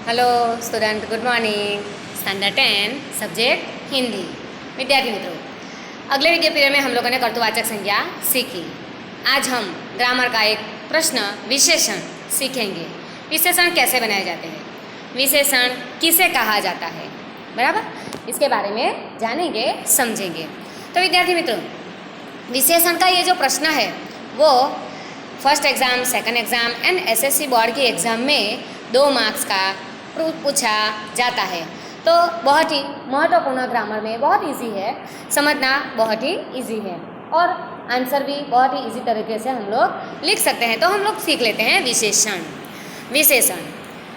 Hello student, good morning. Standard 10 subject Hindi. विद्यार्थी मित्रों, अगले वीडियो पीरियड में हम लोगों ने कर्तृवाचक संज्ञा सीखी। आज हम ग्रामर का एक प्रश्न विशेषण सीखेंगे। विशेषण कैसे बनाए जाते हैं, विशेषण किसे कहा जाता है, बराबर, इसके बारे में जानेंगे, समझेंगे। तो विद्यार्थी मित्रों, विशेषण का ये जो प्रश्न है वो first exam, second exam and SSC board की एग्ज़ाम में 2 मार्क्स का पूछा जाता है। तो बहुत ही महत्वपूर्ण, ग्रामर में बहुत इजी है, समझना बहुत ही इजी है और आंसर भी बहुत ही इजी तरीके से हम लोग लिख सकते हैं। तो हम लोग सीख लेते हैं विशेषण। विशेषण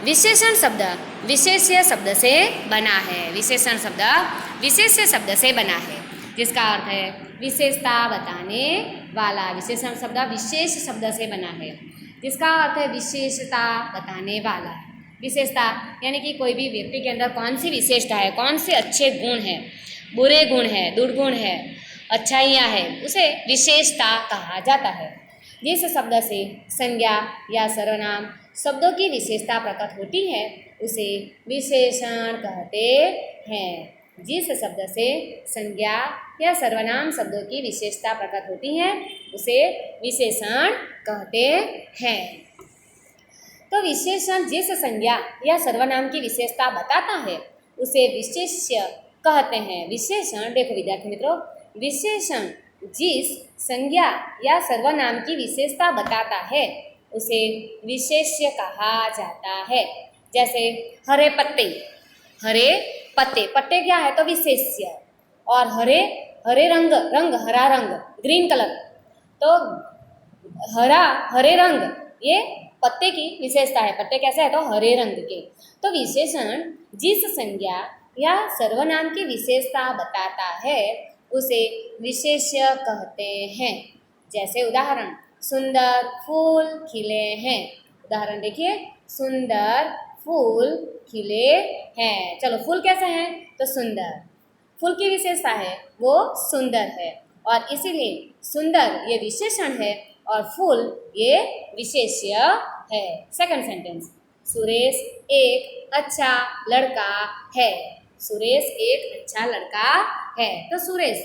विशेषण शब्द विशेष्य शब्द से बना है। विशेषण शब्द विशेष्य शब्द से बना है, जिसका अर्थ है विशेषता बताने वाला। विशेषण शब्द विशेष शब्द से बना है, जिसका अर्थ है विशेषता बताने वाला। विशेषता यानी कि कोई भी व्यक्ति के अंदर कौन सी विशेषता है, कौन से अच्छे गुण हैं, बुरे गुण हैं, दुर्गुण है, अच्छाइयाँ हैं, उसे विशेषता कहा जाता है। जिस शब्द से संज्ञा या सर्वनाम शब्दों की विशेषता प्रकट होती है उसे विशेषण कहते हैं। जिस शब्द से संज्ञा या सर्वनाम शब्दों की विशेषता प्रकट होती है उसे विशेषण कहते हैं। तो विशेषण जिस संज्ञा या सर्वनाम की विशेषता बताता है उसे विशेष्य कहते हैं। विशेषण, देखो विद्यार्थी मित्रों, विशेषण जिस संज्ञा या सर्वनाम की विशेषता बताता है उसे विशेष्य कहा जाता है। जैसे हरे पत्ते, हरे पत्ते, पत्ते क्या है तो विशेष्य। और हरे हरे रंग, रंग हरा रंग, ग्रीन कलर, तो हरा हरे रंग ये पत्ते की विशेषता है। पत्ते कैसे है तो हरे रंग के। तो विशेषण जिस संज्ञा या सर्वनाम की विशेषता बताता है उसे विशेष्य कहते हैं। जैसे उदाहरण, सुंदर फूल खिले हैं। उदाहरण देखिए, सुंदर फूल खिले हैं। चलो, फूल कैसे हैं तो सुंदर, फूल की विशेषता है वो सुंदर है और इसीलिए सुंदर ये विशेषण है और फूल ये विशेष्य है। सेकंड सेंटेंस, सुरेश एक अच्छा लड़का है। सुरेश एक अच्छा लड़का है। तो सुरेश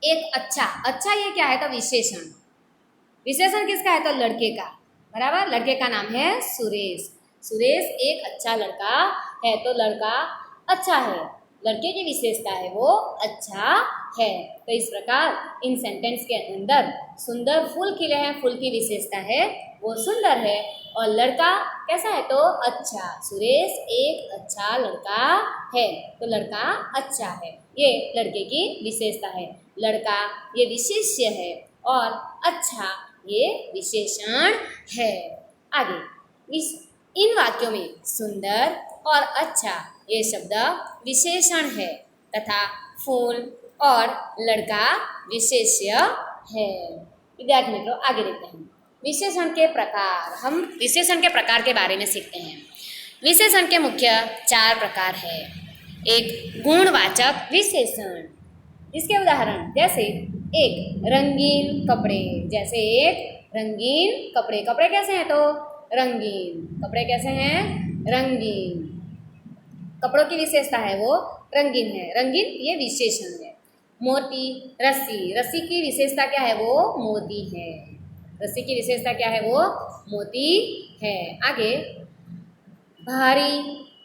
एक अच्छा, अच्छा ये क्या है तो विशेषण। विशेषण किसका है तो लड़के का, बराबर, लड़के का नाम है सुरेश। सुरेश एक अच्छा लड़का है तो लड़का अच्छा है, लड़के की विशेषता है वो अच्छा है। तो इस प्रकार इन सेंटेंस के अंदर सुंदर फूल खिले हैं, फूल की विशेषता है वो सुंदर है और लड़का कैसा है तो अच्छा। सुरेश एक अच्छा लड़का है तो लड़का अच्छा है, ये लड़के की विशेषता है। लड़का ये विशेष्य है और अच्छा ये विशेषण है। आगे इन वाक्यों में सुंदर और अच्छा ये शब्द विशेषण है तथा फूल और लड़का विशेष्य है। विद्यार्थी मित्रों, आगे देखते हैं विशेषण के प्रकार। हम विशेषण के प्रकार के बारे में सीखते हैं। विशेषण के मुख्य 4 प्रकार है। एक गुणवाचक विशेषण, इसके उदाहरण जैसे एक रंगीन कपड़े। जैसे एक रंगीन कपड़े, कपड़े कैसे हैं तो रंगीन, कपड़े कैसे हैं रंगीन, कपड़ों की विशेषता है वो रंगीन है, रंगीन ये विशेषण है। मोती, रस्सी, रस्सी की विशेषता क्या है वो मोती है, रस्सी की विशेषता क्या है वो मोती है। आगे भारी,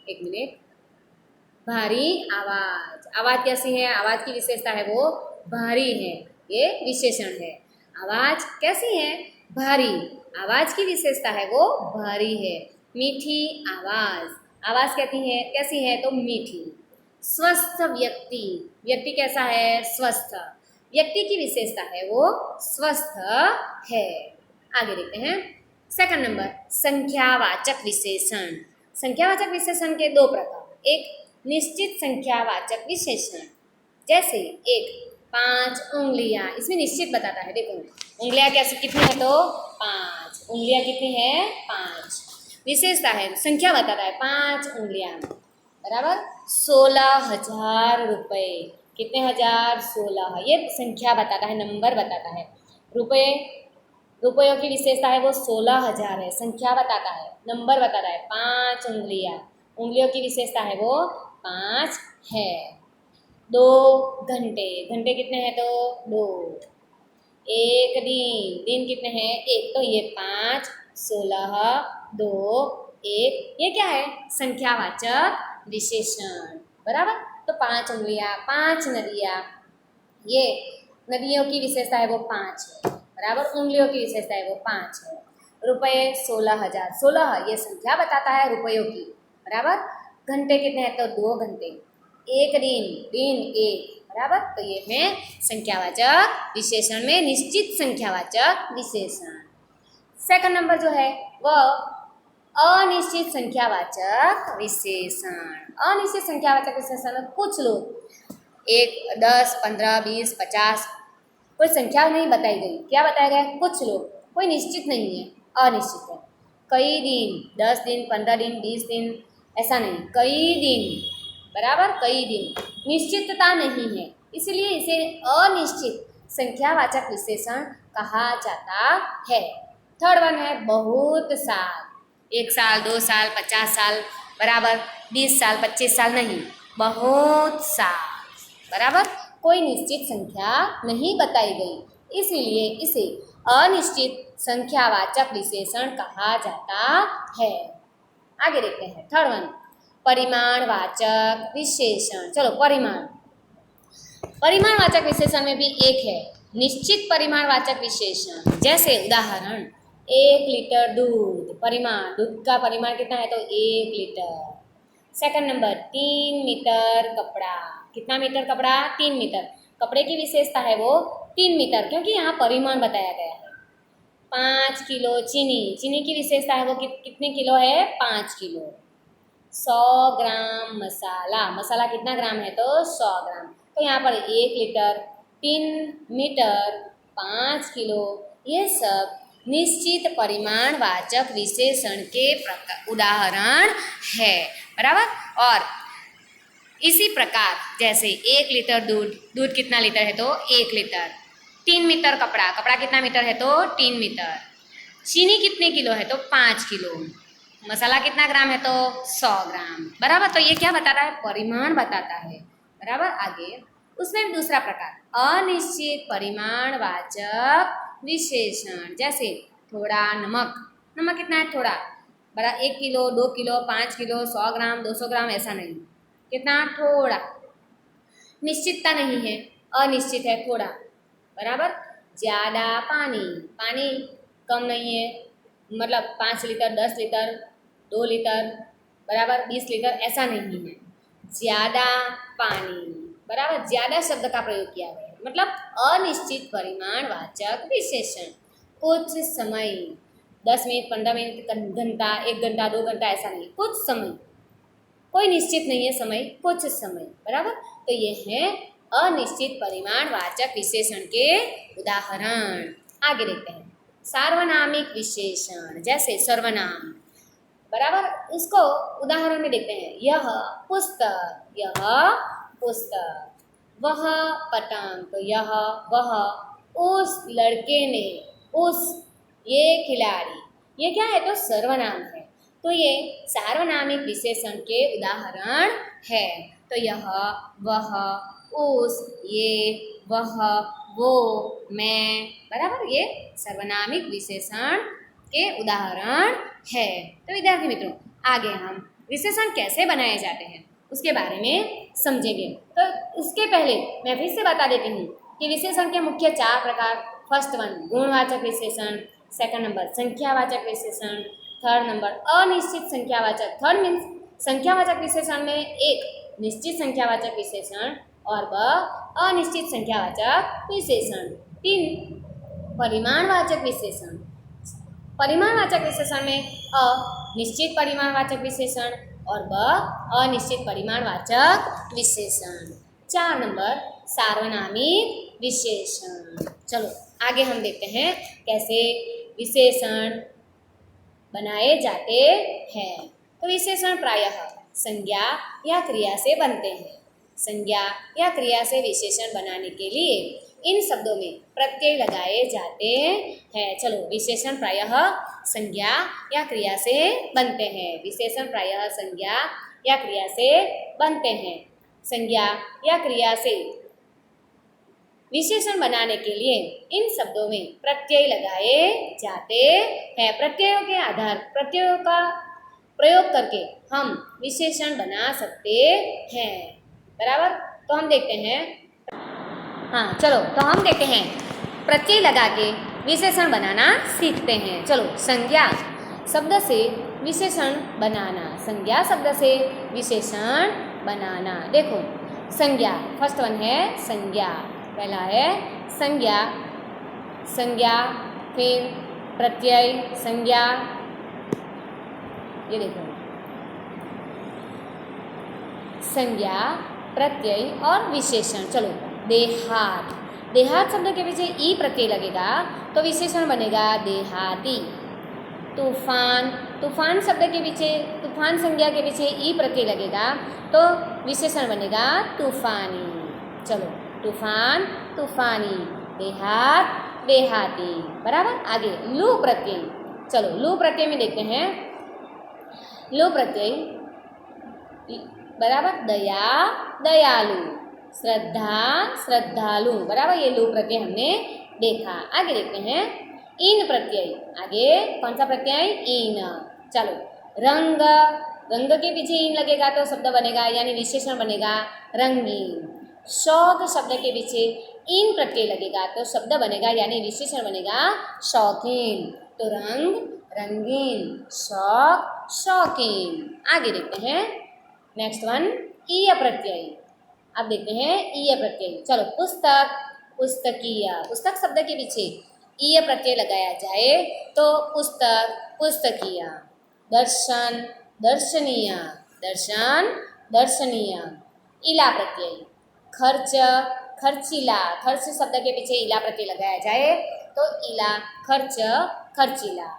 एक मिनट, भारी आवाज, आवाज कैसी है, आवाज की विशेषता है वो भारी है, ये विशेषण है। आवाज कैसी है भारी, आवाज की विशेषता है वो भारी है। मीठी आवाज, आवाज कहती है कैसी है तो मीठी। स्वस्थ व्यक्ति, व्यक्ति कैसा है स्वस्थ, व्यक्ति की विशेषता है वो स्वस्थ है। आगे देखते हैं सेकंड नंबर, संख्यावाचक विशेषण। संख्यावाचक विशेषण के 2 प्रकार। एक निश्चित संख्यावाचक विशेषण, जैसे एक 5 उंगलियां, इसमें निश्चित बताता है। देखो उंगलियां कैसे कितनी है तो 5, उंगलियां कितनी है 5, विशेषता है, संख्या बताता है 5 उंगलियां, बराबर। 16,000 रुपये, कितने हजार 16, ये संख्या बताता है, नंबर बताता है। रुपये, रुपयों की विशेषता है वो 16,000 है, संख्या बताता है, नंबर बताता है। 5 उंगलियां, उंगलियों की विशेषता है वो 5 है। 2 घंटे, घंटे कितने हैं तो 2। एक दिन, दिन कितने हैं 1, तो ये 5, 16, 2, 1, ये क्या है संख्यावाचक विशेषण, बराबर। तो 5 उंगलियां, 5 नदियां, ये नदियों की विशेषता है वो 5 है, बराबर। उंगलियों की विशेषता है वो 5 है। रुपये 16,000, 16 ये संख्या बताता है रुपयों की, बराबर। घंटे कितने हैं तो 2 घंटे। एक दिन, दिन 1, बराबर। तो ये है संख्यावाचक विशेषण में निश्चित संख्यावाचक विशेषण। सेकंड नंबर जो है वह अनिश्चित संख्यावाचक विशेषण। अनिश्चित संख्यावाचक विशेषण में कुछ लोग 1, 10, 15, 20, 50 कोई संख्या नहीं बताई गई, क्या बताया गया कुछ लोग, कोई निश्चित नहीं है, अनिश्चित है। कई दिन, 10 दिन, 15 दिन, 20 दिन, ऐसा नहीं, कई दिन, बराबर, कई दिन, निश्चितता नहीं है, इसलिए इसे अनिश्चित संख्यावाचक विशेषण कहा जाता है। थर्ड वन है बहुत साल। 1 साल, 2 साल, 50 साल, बराबर, 20 साल, 25 साल नहीं, बहुत साल, बराबर। कोई निश्चित संख्या नहीं बताई गई, इसलिए इसे अनिश्चित संख्यावाचक विशेषण कहा जाता है। आगे देखते हैं थर्ड वन, परिमाणवाचक विशेषण। चलो परिमाण, परिमाणवाचक विशेषण में भी एक है निश्चित परिमाणवाचक विशेषण। जैसे उदाहरण 1 लीटर दूध, परिमाण, दूध का परिमाण कितना है तो 1 लीटर। सेकंड नंबर 3 मीटर कपड़ा, कितना मीटर कपड़ा 3 मीटर, कपड़े की विशेषता है वो 3 मीटर क्योंकि यहाँ परिमाण बताया गया है। 5 किलो चीनी, चीनी की विशेषता है वो कितने किलो है 5 किलो। 100 ग्राम मसाला, मसाला कितना ग्राम है तो 100 ग्राम। तो यहाँ पर 1 लीटर, 3 मीटर, 5 किलो, ये सब निश्चित परिमाणवाचक विशेषण के उदाहरण है, बराबर। और इसी प्रकार जैसे 1 लीटर दूध, दूध कितना लीटर है तो 1 लीटर। 3 मीटर कपड़ा, कपड़ा कितना मीटर है तो 3 मीटर। चीनी कितने किलो है तो 5 किलो। मसाला कितना ग्राम है तो 100 ग्राम, बराबर। तो ये क्या बताता है परिमाण बताता है, बराबर। आगे उसमें दूसरा प्रकार अनिश्चित परिमाणवाचक विशेषण। जैसे थोड़ा नमक, नमक कितना है थोड़ा, बड़ा 1 किलो, 2 किलो, 5 किलो, 100 ग्राम, 200 ग्राम, ऐसा नहीं, कितना थोड़ा, निश्चितता नहीं है, अनिश्चित है थोड़ा, बराबर। ज़्यादा पानी, पानी कम नहीं है, मतलब 5 लीटर, 10 लीटर, 2 लीटर, बराबर 20 लीटर, ऐसा नहीं है, ज़्यादा पानी, बराबर। ज़्यादा शब्द का प्रयोग किया गया है, मतलब अनिश्चित परिमाणवाचक विशेषण। कुछ समय, 10 मिनट, 15 मिनट, घंटा, 1 घंटा, 2 घंटा, ऐसा नहीं, कुछ समय, कोई निश्चित नहीं है समय, कुछ समय, बराबर। तो ये है अनिश्चित परिमाणवाचक विशेषण के उदाहरण। आगे देखते हैं सार्वनामिक विशेषण। जैसे सर्वनाम, बराबर, इसको उदाहरण में देखते हैं। यह पुस्तक, यह पुस्तक। वह पतंग, तो यह वह। उस लड़के ने, उस, ये खिलाड़ी, ये क्या है तो सर्वनाम है। तो ये सार्वनामिक विशेषण के उदाहरण है। तो यह, वह, उस, ये, वह, वो, मैं, बराबर, ये सर्वनामिक विशेषण के उदाहरण है। तो विद्यार्थी मित्रों, आगे हम विशेषण कैसे बनाए जाते हैं उसके बारे में समझेंगे। तो उसके पहले मैं फिर से बता देती हूँ कि विशेषण के मुख्य 4 प्रकार। फर्स्ट वन गुणवाचक विशेषण, सेकंड नंबर संख्यावाचक विशेषण, थर्ड नंबर अनिश्चित संख्यावाचक, थर्ड मीन्स संख्यावाचक विशेषण में एक निश्चित संख्यावाचक विशेषण और वह अनिश्चित संख्यावाचक विशेषण। 3 परिमाणवाचक विशेषण, परिमाणवाचक विशेषण में अ निश्चित परिमाणवाचक विशेषण और ब अनिश्चित परिमाणवाचक विशेषण। 4 नंबर सार्वनामिक विशेषण। चलो आगे हम देखते हैं कैसे विशेषण बनाए जाते हैं। तो विशेषण प्रायः संज्ञा या क्रिया से बनते हैं। संज्ञा या क्रिया से विशेषण बनाने के लिए इन शब्दों में प्रत्यय लगाए जाते हैं। चलो, विशेषण प्रायः संज्ञा या क्रिया से बनते हैं। विशेषण प्रायः संज्ञा या क्रिया से बनते हैं। संज्ञा या क्रिया से विशेषण बनाने के लिए इन शब्दों में प्रत्यय लगाए जाते हैं। प्रत्ययों के आधार प्रत्ययों का प्रयोग करके हम विशेषण बना सकते हैं। बराबर। तो हम देखते हैं, हाँ चलो, तो हम देखते हैं प्रत्यय लगा के विशेषण बनाना सीखते हैं। चलो, संज्ञा शब्द से विशेषण बनाना। संज्ञा शब्द से विशेषण बनाना। देखो, संज्ञा फर्स्ट वन है संज्ञा। पहला है संज्ञा, संज्ञा, फिर प्रत्यय, संज्ञा। ये देखो, संज्ञा, प्रत्यय और विशेषण। चलो, देहात। देहात शब्द के पीछे ई प्रत्यय लगेगा तो विशेषण बनेगा देहाती। तूफान, तूफान शब्द के पीछे, तूफान संज्ञा के पीछे ई प्रत्यय लगेगा तो विशेषण बनेगा तूफानी। चलो, तूफान, तूफानी। देहात, देहाती। बराबर। आगे लू प्रत्यय। चलो, लू प्रत्यय में देखते हैं। लू प्रत्यय बराबर, दया, दयालु। श्रद्धा, श्रद्धालु। बराबर, ये लू प्रत्यय हमने देखा। आगे देखते हैं इन प्रत्यय। आगे कौन सा प्रत्यय? इन। चलो, रंग, रंग के पीछे इन लगेगा तो शब्द बनेगा यानी विशेषण बनेगा रंगीन। शौक शब्द के पीछे इन प्रत्यय लगेगा तो शब्द बनेगा यानी विशेषण बनेगा शौकीन। तो रंग, रंगीन। शौक, शौकीन। आगे देखते हैं नेक्स्ट वन, ईय प्रत्यय। अब देखते हैं ईय प्रत्यय। चलो, पुस्तक, पुस्तकीय। पुस्तक शब्द के पीछे ईय प्रत्यय लगाया जाए तो पुस्तक, पुस्तकीय। दर्शन, दर्शनीय। दर्शन, दर्शनीय। इला प्रत्यय। खर्च, खर्चीला। खर्च शब्द के पीछे इला प्रत्यय लगाया जाए तो इला, खर्च, खर्चीला।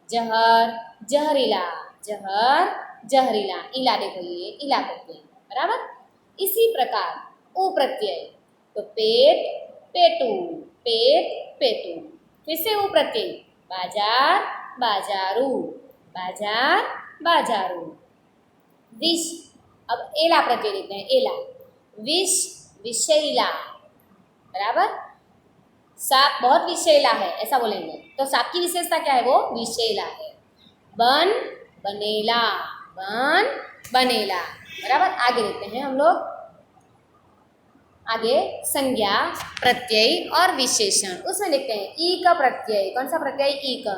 जहर, जहरीला। जहर, जहरीला। इला, देखो ये इला प्रत्यय। बराबर। इसी प्रकार उ प्रत्यय। तो पेट, पेटू। पेट, पेटू। फिर से उ प्रत्यय। बाजार, बाजारू। बाजार, बाजारू। विष, अब एला प्रत्यय देखते हैं। एला, विष, विषैला। बराबर। सांप बहुत विषैला है ऐसा बोलेंगे तो सांप की विशेषता क्या है? वो विषैला है। बन, बनेला। बन, बनेला। बराबर। आगे देखते हैं हम लोग। आगे संज्ञा, प्रत्यय और विशेषण। उसमें देखते हैं ई का प्रत्यय। कौन सा प्रत्यय? ई का।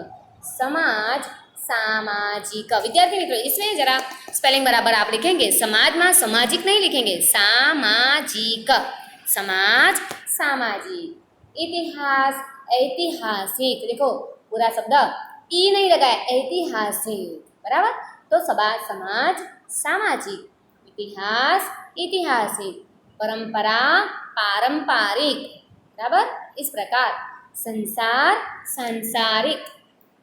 समाज, सामाजिक। विद्यार्थी मित्रों, इसमें जरा स्पेलिंग बराबर आप लिखेंगे। समाज में सामाजिक नहीं लिखेंगे, सामाजिक। समाज, सामाजिक। इतिहास, ऐतिहासिक। देखो पूरा शब्द ई नहीं लगा है, ऐतिहासिक। बराबर। तो समाज, सामाजिक। इतिहास, ऐतिहासिक। परंपरा, पारंपरिक। बराबर। इस प्रकार संसार, सांसारिक।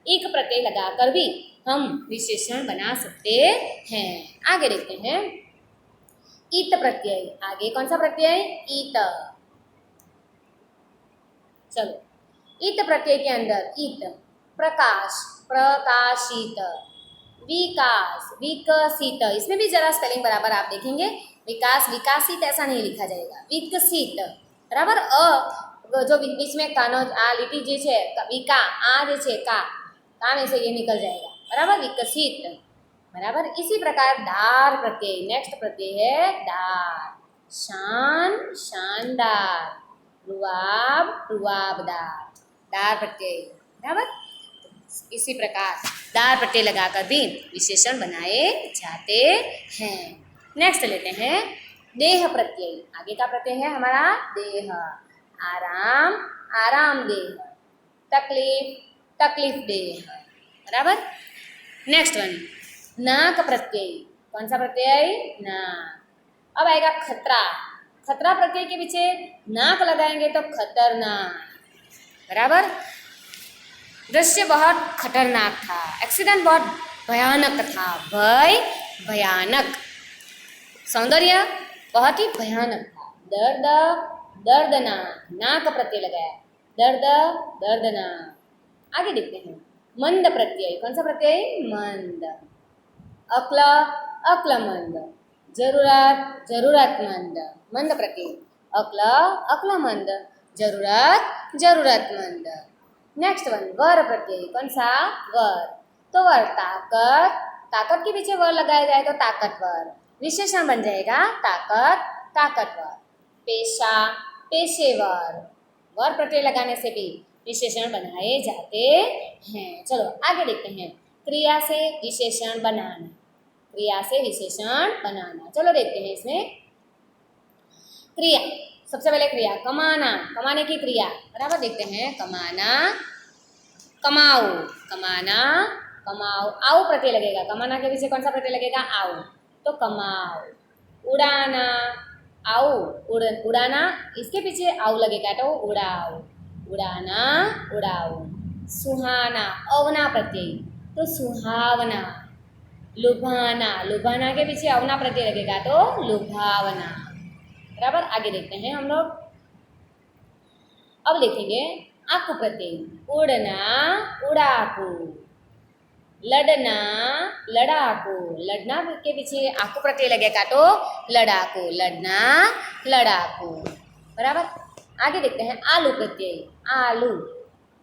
एक प्रत्यय लगाकर भी हम विशेषण बना सकते हैं। आगे देखते हैं ईत प्रत्यय। आगे कौन सा प्रत्यय? ईत। चलो, ईत प्रत्यय के अंदर ईत, प्रकाश, प्रकाशित। विकास, विकसित। इसमें भी जरा स्पेलिंग बराबर आप देखेंगे। विकास, विकासित ऐसा नहीं लिखा जाएगा, विकसित। बराबर। जो बीच में कानो आ લીટી જે છે વિકા આ જે છે का में से ये निकल जाएगा। बराबर। विकसित। बराबर। इसी प्रकार दार प्रत्यय। नेक्स्ट प्रत्यय है दार। शान, शानदार। रुआब, रुआबदार। दार प्रत्यय। बराबर। इसी प्रकार दार प्रत्यय लगाकर भी विशेषण बनाए जाते हैं। नेक्स्ट लेते हैं देह प्रत्यय। आगे का प्रत्यय है हमारा देह। आराम, आराम देह। तकलीफ, तकलीफ देह। बराबर। नेक्स्ट वन नाक प्रत्यय। कौन सा प्रत्यय? नाक। अब आएगा खतरा। खतरा प्रत्यय के पीछे नाक लगाएंगे तो खतरनाक। बराबर। दृश्य बहुत खतरनाक था, एक्सीडेंट बहुत भयानक था। भय, भयानक। सौंदर्य बहुत ही भयानक था। दर्द, दर्दनाक, नाक प्रत्यय लगाया, दर्द दर्दनाक। आगे देखते हैं मंद प्रत्यय, कौन सा प्रत्यय? मंद। अक्ल अक्लमंद, जरूरत जरूरतमंद, मंद प्रत्यय, अक्ल अक्लमंद, जरूरत जरूरतमंद। नेक्स्ट वन वर प्रत्यय, कौन सा? वर। तो वर ताकत, ताकत के पीछे वर लगाया जाए तो ताकतवर, विशेषण बन जाएगा ताकत ताकतवर। पेशा पेशेवर, वर प्रत्यय लगाने से भी विशेषण बनाए जाते हैं। चलो आगे देखते हैं क्रिया से विशेषण बनाना, क्रिया से विशेषण बनाना। चलो देखते हैं इसमें क्रिया। सबसे पहले क्रिया कमाना, कमाने की क्रिया, बराबर देखते हैं कमाना, कमाओ, कमाना कमाओ, आओ प्रत्यय लगेगा, कमाना के पीछे कौन सा प्रत्यय लगेगा? आओ, तो कमाओ। उड़ाना, आओ, उड़ाना, इसके पीछे आओ लगेगा तो उड़ाओ, उड़ाना उड़ाओ। सुहाना, अवना प्रत्यय, तो सुहावना। लुभाना, लुभाना के पीछे अवना प्रत्यय लगेगा तो लुभावना, बराबर। आगे देखते हैं हम लोग, अब देखेंगे आकु प्रत्यय, उड़ना उड़ाकू, लड़ना लड़ाकू, लड़ना के पीछे आकु प्रत्यय लगेगा तो लड़ाकू, लड़ना लड़ाकू, बराबर। आगे देखते हैं आलू प्रत्यय, आलू।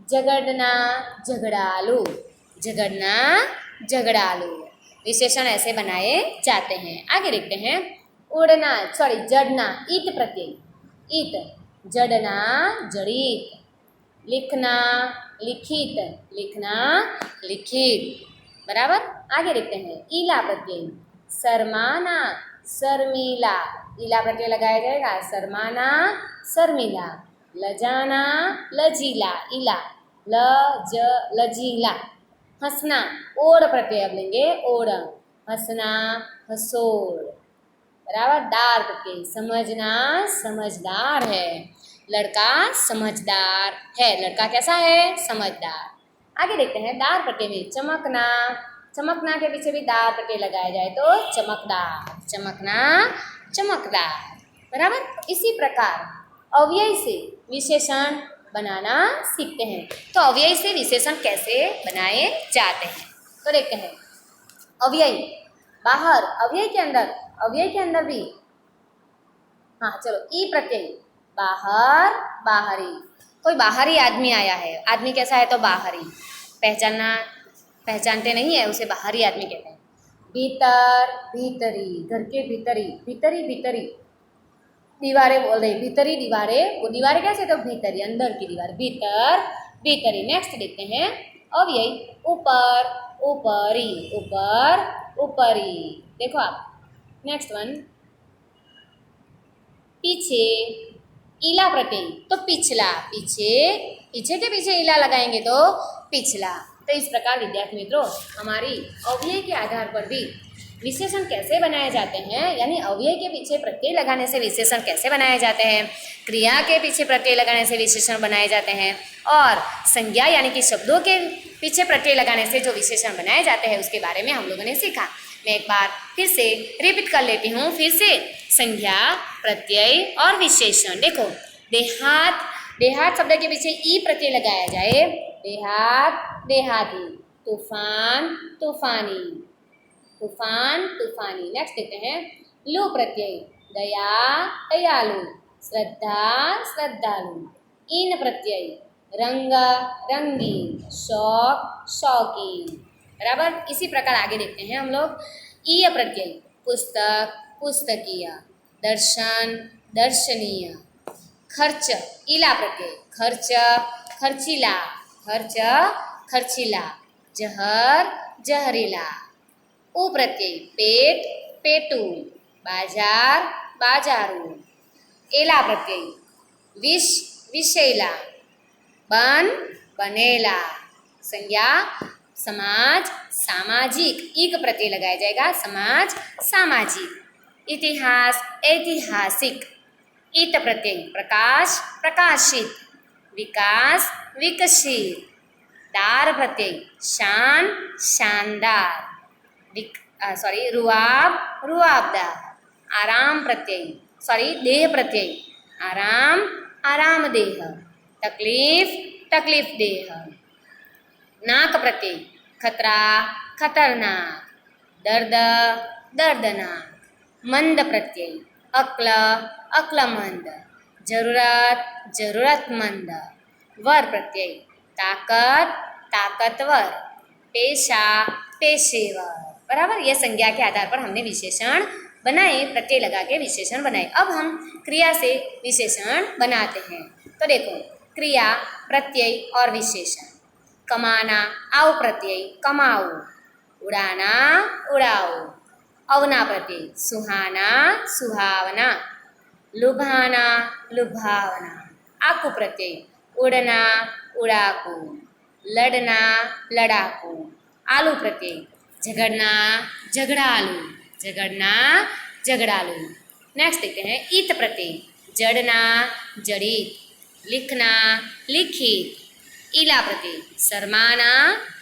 झगड़ना झगड़ालू, झगड़ना झगड़ालू, विशेषण ऐसे बनाए जाते हैं। आगे देखते हैं उड़ना सॉरी जड़ना, ईत प्रत्यय, ईत, जड़ना जड़ित, लिखना लिखित, लिखना लिखित, बराबर। आगे देखते हैं ईला प्रत्यय, शर्माना शर्मीला, ईला प्रत्यय लगाया जाएगा, शर्माना शर्मीला। लजाना लजीला, ईला, लजीला। हंसना, ओढ़ प्रत्यय अब लेंगे, ओढ़, हंसना हंसोड़, बराबर। दार प्रत्यय, समझना समझदार है, लड़का समझदार है, लड़का कैसा है? समझदार। आगे देखते हैं दार प्रत्यय में चमकना, चमकना के पीछे भी दार प्रत्यय लगाया जाए तो चमकदार, चमकना चमकदार, बराबर। इसी प्रकार अव्यय से विशेषण बनाना सीखते हैं। तो अव्यय से विशेषण कैसे बनाए जाते हैं तो देखते हैं। अव्यय बाहर, अव्यय के अंदर भी, हाँ चलो, ई प्रत्यय, बाहर बाहरी, कोई बाहरी आदमी आया है, आदमी कैसा है तो बाहरी, पहचानते नहीं है उसे बाहरी आदमी कहते हैं। भीतर भीतरी, घर के भीतरी, भीतरी भीतरी, दीवारें बोल रही, भीतरी दीवारें, वो दीवारें कैसे तो भीतरी, अंदर की दीवार, भीतर भीतरी। नेक्स्ट देखते हैं अव्यय ऊपर ऊपरी, ऊपर ऊपरी, देखो आप। नेक्स्ट वन पीछे, ईला प्रत्यय, तो पिछला, पीछे, पीछे के पीछे ईला लगाएंगे तो पिछला। तो इस प्रकार विद्यार्थी मित्रों हमारी अव्यय के आधार पर भी विशेषण कैसे बनाए जाते हैं, यानी अव्यय के पीछे प्रत्यय लगाने से विशेषण कैसे बनाए जाते हैं, क्रिया के पीछे प्रत्यय लगाने से विशेषण बनाए जाते हैं, और संज्ञा यानी कि शब्दों के पीछे प्रत्यय लगाने से जो विशेषण बनाए जाते हैं उसके बारे में हम लोगों ने सीखा। मैं एक बार फिर से रिपीट कर लेती हूँ, फिर से संज्ञा, प्रत्यय और विशेषण। देखो देहात, देहात शब्द के पीछे ई प्रत्यय लगाया जाए, देहात देहाती, तूफान तूफानी, तूफान तूफानी। नेक्स्ट देखते हैं लू प्रत्यय, दया दयालु, श्रद्धा श्रद्धालु। इन प्रत्यय, रंग रंगीन, शौक शौकीन, बराबर। इसी प्रकार आगे देखते हैं हम लोग ईय प्रत्यय, पुस्तक पुस्तकीय, दर्शन दर्शनीय। खर्च, ईला प्रत्यय, खर्च खर्चीला, खर्च खर्चीला। जहर जहरीला। उ प्रत्यय, पेट पेटू, बाजार बाजारू। एला प्रत्यय, विष विषैला, बन बनेला। संज्ञा समाज सामाजिक, इक प्रत्यय लगाया जाएगा, समाज सामाजिक। इतिहास ऐतिहासिक। इत प्रत्यय, प्रकाश प्रकाशित, विकास विकसित। दार प्रत्यय, शान शानदार, रुआब रुआबदार। आराम प्रत्यय, देह प्रत्यय, आराम आरामदेह, तकलीफ तकलीफ देह, नाक प्रत्यय खतरा खतरनाक, दर्द दर्दनाक, मंद प्रत्यय अक्ल अक्लमंद, जरूरत जरूरतमंद, वर प्रत्यय ताकत ताकतवर, पेशा पेशेवर। बराबर, यह संज्ञा के आधार पर हमने विशेषण बनाए, प्रत्यय लगा के विशेषण बनाए। अब हम क्रिया से विशेषण बनाते हैं। तो देखो, क्रिया प्रत्यय और विशेषण। कमाना आओ प्रत्यय कमाओ, उड़ाना उड़ाओ, अवना प्रत्यय सुहाना सुहावना, लुभाना लुभावना, आकु प्रत्यय उड़ना उड़ाकू, लड़ना लड़ाकू, आलू प्रत्यय झगड़ना झगड़ालू, झगड़ना झगड़ालू। नेक्स्ट देखते हैं ईत प्रत्यय जड़ना जड़ित, लिखना लिखित, ईला प्रत्यय शर्माना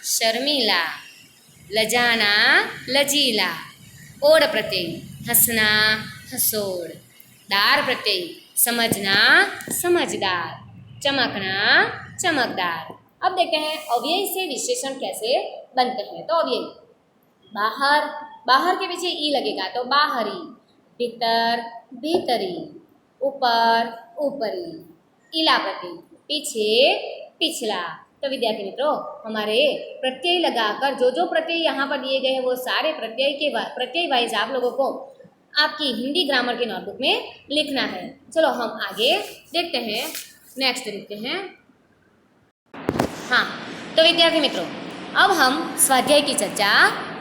शर्मीला, लजाना लजीला, ओढ़ प्रत्यय हंसना हंसोड़, दार प्रत्यय समझना समझदार, चमकना चमकदार। अब देखते हैं अव्यय से विशेषण कैसे बनते हैं। तो अव्यय बाहर, बाहर के पीछे ई लगेगा तो बाहरी, भीतर भीतरी, ऊपर ऊपरी, ईला प्रत्यय पीछे पिछला। तो विद्यार्थी मित्रों, हमारे प्रत्यय लगाकर जो प्रत्यय यहाँ पर दिए गए हैं वो सारे प्रत्यय वाइज आप लोगों को आपकी हिंदी ग्रामर के नोटबुक में लिखना है। चलो हम आगे देखते हैं, नेक्स्ट देखते हैं। हाँ, तो विद्यार्थी मित्रों, अब हम स्वाध्याय की चर्चा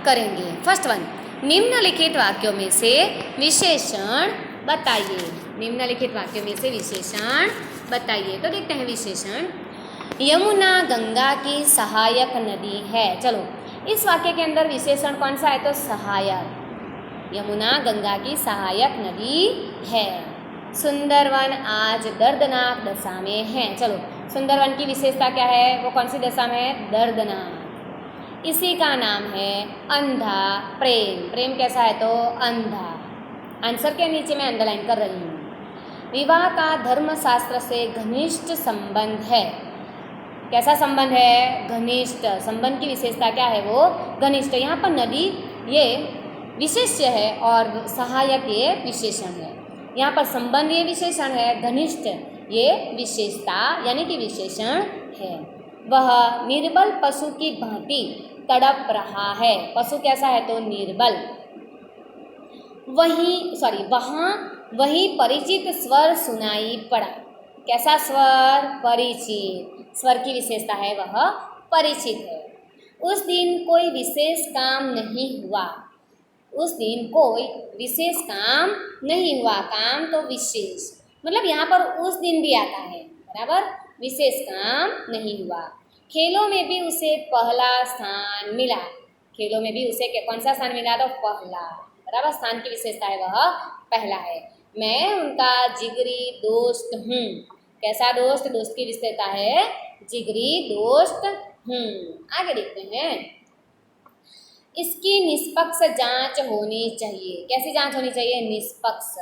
करेंगे। फर्स्ट वन, निम्नलिखित वाक्यों में से विशेषण बताइए। निम्नलिखित वाक्यों में से विशेषण बताइए। तो देखते हैं विशेषण। यमुना गंगा की सहायक नदी है। चलो, इस वाक्य के अंदर विशेषण कौन सा है? तो सहायक। यमुना गंगा की सहायक नदी है। सुंदरवन आज दर्दनाक दशा में है। चलो, सुंदरवन की विशेषता क्या है? वो कौन सी दशा में है? दर्दनाक। इसी का नाम है अंधा प्रेम। प्रेम कैसा है? तो अंधा। आंसर के नीचे मैं अंडरलाइन कर रही हूँ। विवाह का धर्मशास्त्र से घनिष्ठ संबंध है। कैसा संबंध है? घनिष्ठ। संबंध की विशेषता क्या है? वो घनिष्ठ। यहाँ पर नदी ये विशेष्य है और सहायक ये विशेषण है। यहाँ पर संबंध ये विशेषण है, घनिष्ठ ये विशेषता यानी कि विशेषण है। वह निर्बल पशु की भांति तड़प रहा है। पशु कैसा है? तो निर्बल। वहाँ वही परिचित स्वर सुनाई पड़ा। कैसा स्वर? परिचित। स्वर की विशेषता है वह परिचित है। उस दिन कोई विशेष काम नहीं हुआ। उस दिन कोई विशेष काम नहीं हुआ। काम तो विशेष, मतलब यहाँ पर उस दिन भी आता है। बराबर, विशेष काम नहीं हुआ। खेलों में भी उसे पहला स्थान मिला। खेलों में भी उसे कौन सा स्थान मिला? तो पहला। बराबर, स्थान की विशेषता है वह पहला है। मैं उनका जिगरी दोस्त हूँ। कैसा दोस्त? दोस्त की विशेषता है जिगरी दोस्त हूँ। आगे देखते हैं। इसकी निष्पक्ष जांच होनी चाहिए। कैसी जांच होनी चाहिए? निष्पक्ष।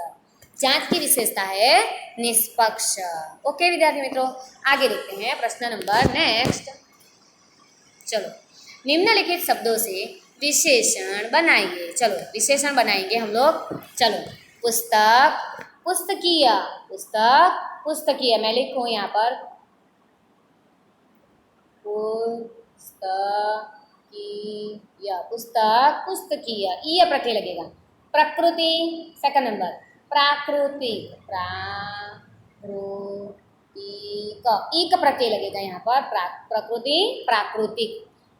जांच की विशेषता है निष्पक्ष। ओके विद्यार्थी मित्रों, आगे देखते हैं प्रश्न नंबर नेक्स्ट। चलो, निम्नलिखित शब्दों से विशेषण बनाइए। चलो, विशेषण बनाएंगे हम लोग। चलो, पुस्तक पुस्तकीय। पुस्तक पुस्तकीय। मैं लिखूँ यहाँ पर पुस्तकीय। पुस्तक पुस्तकीय। ईय प्रत्यय लगेगा। प्रकृति सेकंड नंबर। प्राकृतिक। प्राकृतिक। ईक प्रत्यय लगेगा यहाँ पर। प्रकृति प्राकृतिक।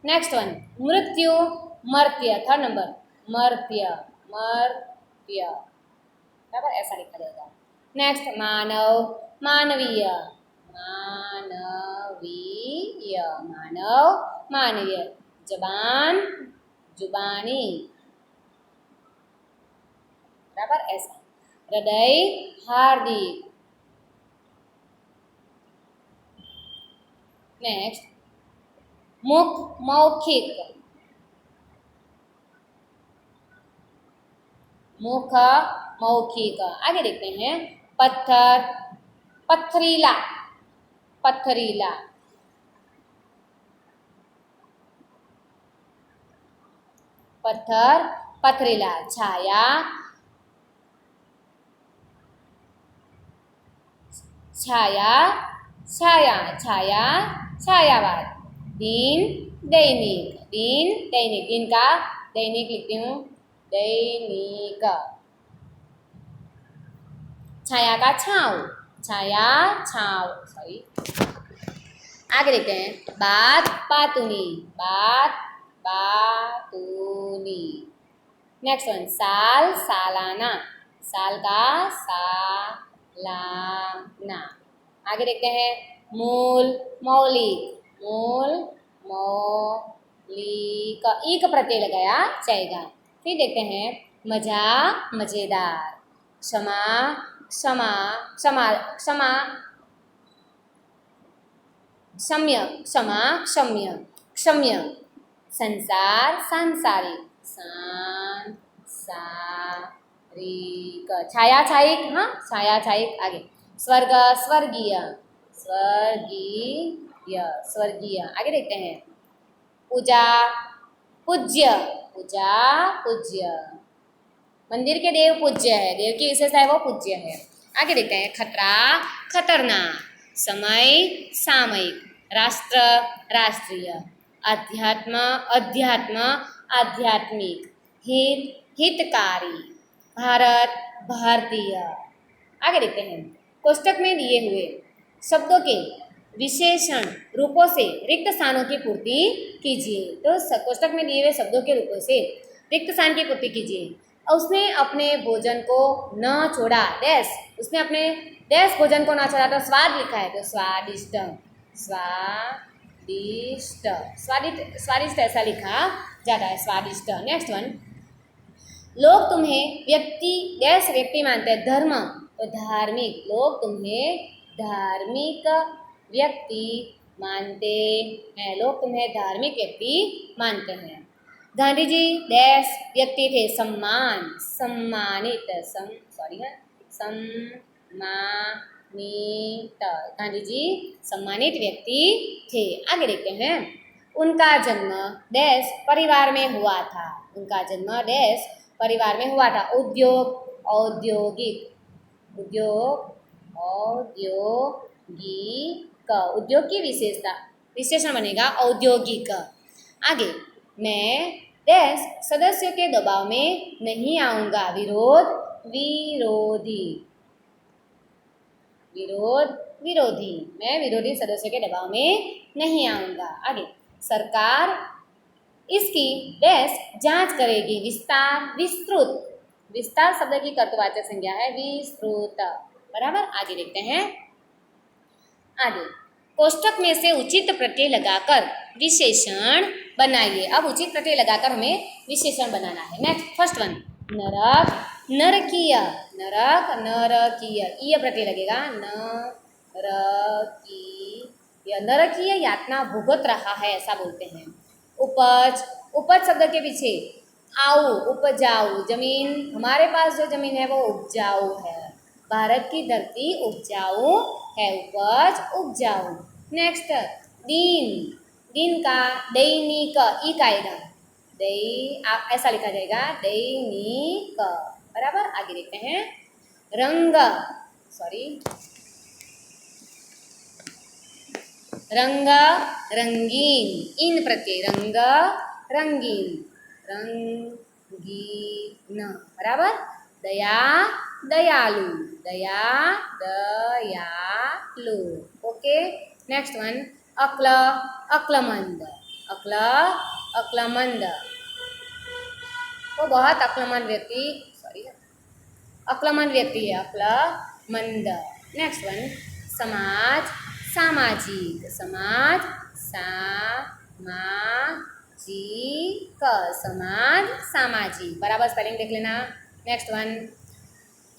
नेक्स्ट वन, मृत्यु मर्त्य। Third number, मर्त्य मर्त्य। बराबर, ऐसा लिखा जाएगा। नेक्स्ट, मानव मानवीय। मानवीय मानव मानवीय। जबान जुबानी। बराबर, ऐसा। हृदय हार्दिक। नेक्स्ट, मुख मौखिक। मुख मौखिक। आगे देखते हैं। पत्थर पथरीला, पथरीला। पत्थर, पथरीला। छाया, छाया, छाया, छाया, छायावाद। दिन, दैनिक, दिन, दैनिक, दिन का दैनिक लिखती हूँ, दैनिक। छाया का छाँव, छाया, छाँव, सॉरी। आगे देखते हैं, बात, बातूनी, बात, बातूनी। नेक्स्ट वन, साल, सालाना, साल का सालाना। आगे देखते हैं, मूल, मौलिक, मूल, मौलिक, ई का प्रत्यय लगाया जाएगा। फिर देखते हैं, मजा, मजेदार, क्षमा, क्षमा, क्षमा, क्षमा, क्षम्य, क्षमा, क्षम्य, क्षम्य। संसार, सांसारिक, सांसारिक। छाया, छायिक, हाँ, छाया, छायिक। आगे, स्वर्ग, स्वर्गीय, स्वर्गीय, स्वर्गीय। आगे देखते हैं, पूजा, पूज्य, पूजा, पूज्य। मंदिर के देव पूज्य है, देव की विशेषता है वो पूज्य है। आगे देखते हैं, खतरा, खतरनाक, समय, सामयिक, राष्ट्र, राष्ट्रीय, अध्यात्म, अध्यात्म, आध्यात्मिक, हित, हितकारी, भारत, भारतीय। आगे देखते हैं, कोष्टक में दिए हुए शब्दों के विशेषण रूपों से रिक्त स्थानों की पूर्ति कीजिए। तो कोष्टक में दिए हुए शब्दों के रूपों से रिक्त स्थान की पूर्ति कीजिए। उसने अपने भोजन को न छोड़ा, डैश, उसने अपने डैश भोजन को न छोड़ा, तो स्वाद लिखा है, तो स्वादिष्ट, स्वादिष्ट, स्वादिष्ट, स्वादिष्ट ऐसा लिखा जाता है, स्वादिष्ट। नेक्स्ट वन, लोग तुम्हें व्यक्ति, डैश व्यक्ति मानते हैं, धर्म, तो धार्मिक, लोग तुम्हें धार्मिक व्यक्ति मानते हैं, लोग तुम्हें धार्मिक व्यक्ति मानते हैं। गांधी जी डैश व्यक्ति थे, सम्मान, सम्मानित, सम्मानित, गांधी जी सम्मानित व्यक्ति थे। आगे देखते हैं, उनका जन्म डैश परिवार में हुआ था, उनका जन्म डैश परिवार में हुआ था। उद्योग, औद्योगिक, उद्योग, औद्योगिक, उद्योग की विशेषता, विशेषण बनेगा औद्योगिक। आगे, मैं डैश सदस्यों के दबाव में नहीं आऊँगा, विरोध, विरोधी, विरोध, विरोधी, मैं विरोधी सदस्यों के दबाव में नहीं आऊँगा। आगे, सरकार इसकी डैश जांच करेगी, विस्तार, विस्तृत, विस्तार शब्द की कर्तवाचक संज्ञा है, विस्तृत, बराबर। आगे देखते हैं, आगे, कोष्टक में से उचित प्रत्यय लगाकर विशेषण बनाइए। अब उचित प्रत्यय लगाकर हमें विशेषण बनाना है। नेक्स्ट, फर्स्ट वन, नरक, नरकीय, नरक, नरकीय, ई प्रत्यय लगेगा, नरकीय, नरकीय यातना भुगत रहा है, ऐसा बोलते हैं। उपज, उपज शब्द के पीछे आऊ, उपजाऊ, जमीन, हमारे पास जो जमीन है वो उपजाऊ है, भारत की धरती उपजाऊ है, उपज, उपजाऊ। नेक्स्ट, दिन, दिन का दैनिक, ई का आएगा, आप ऐसा लिखा जाएगा, दैनिक, बराबर। आगे देखते हैं, रंग, सॉरी, रंग, रंगीन, इन प्रत्यय, रंग, रंगीन, रंगीन, बराबर। दया, दयालु, दया, दयालु, ओके। नेक्स्ट वन, अक्ल, अक्लमंद, अक्ल, अक्लमंद, वो बहुत अक्लमंद व्यक्ति, सॉरी, अक्लमंद व्यक्ति है, अक्लमंद। नेक्स्ट वन, समाज, सामाजिक, समाज, सामाजिक, समाज, सामाजिक, बराबर स्पेलिंग देख लेना। नेक्स्ट वन,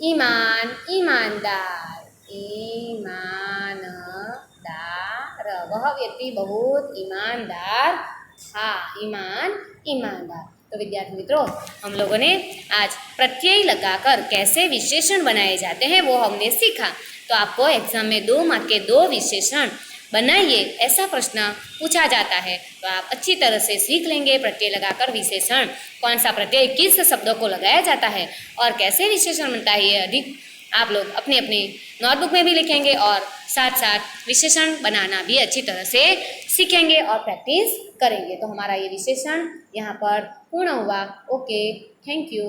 ईमान, ईमानदार, ईमानदार, वह व्यक्ति बहुत ईमानदार था, ईमान, ईमानदार। तो विद्यार्थी मित्रों, हम लोगों ने आज प्रत्यय लगाकर कैसे विशेषण बनाए जाते हैं वो हमने सीखा। तो आपको एग्जाम में 2 मार्क के 2 विशेषण बनाइए ऐसा प्रश्न पूछा जाता है। तो आप अच्छी तरह से सीख लेंगे प्रत्यय लगाकर विशेषण, कौन सा प्रत्यय किस शब्दों को लगाया जाता है और कैसे विशेषण बनता है, ये अधिक आप लोग अपने अपने नोटबुक में भी लिखेंगे और साथ साथ विशेषण बनाना भी अच्छी तरह से सीखेंगे और प्रैक्टिस करेंगे। तो हमारा ये विशेषण यहाँ पर पूर्ण हुआ। Okay, thank you.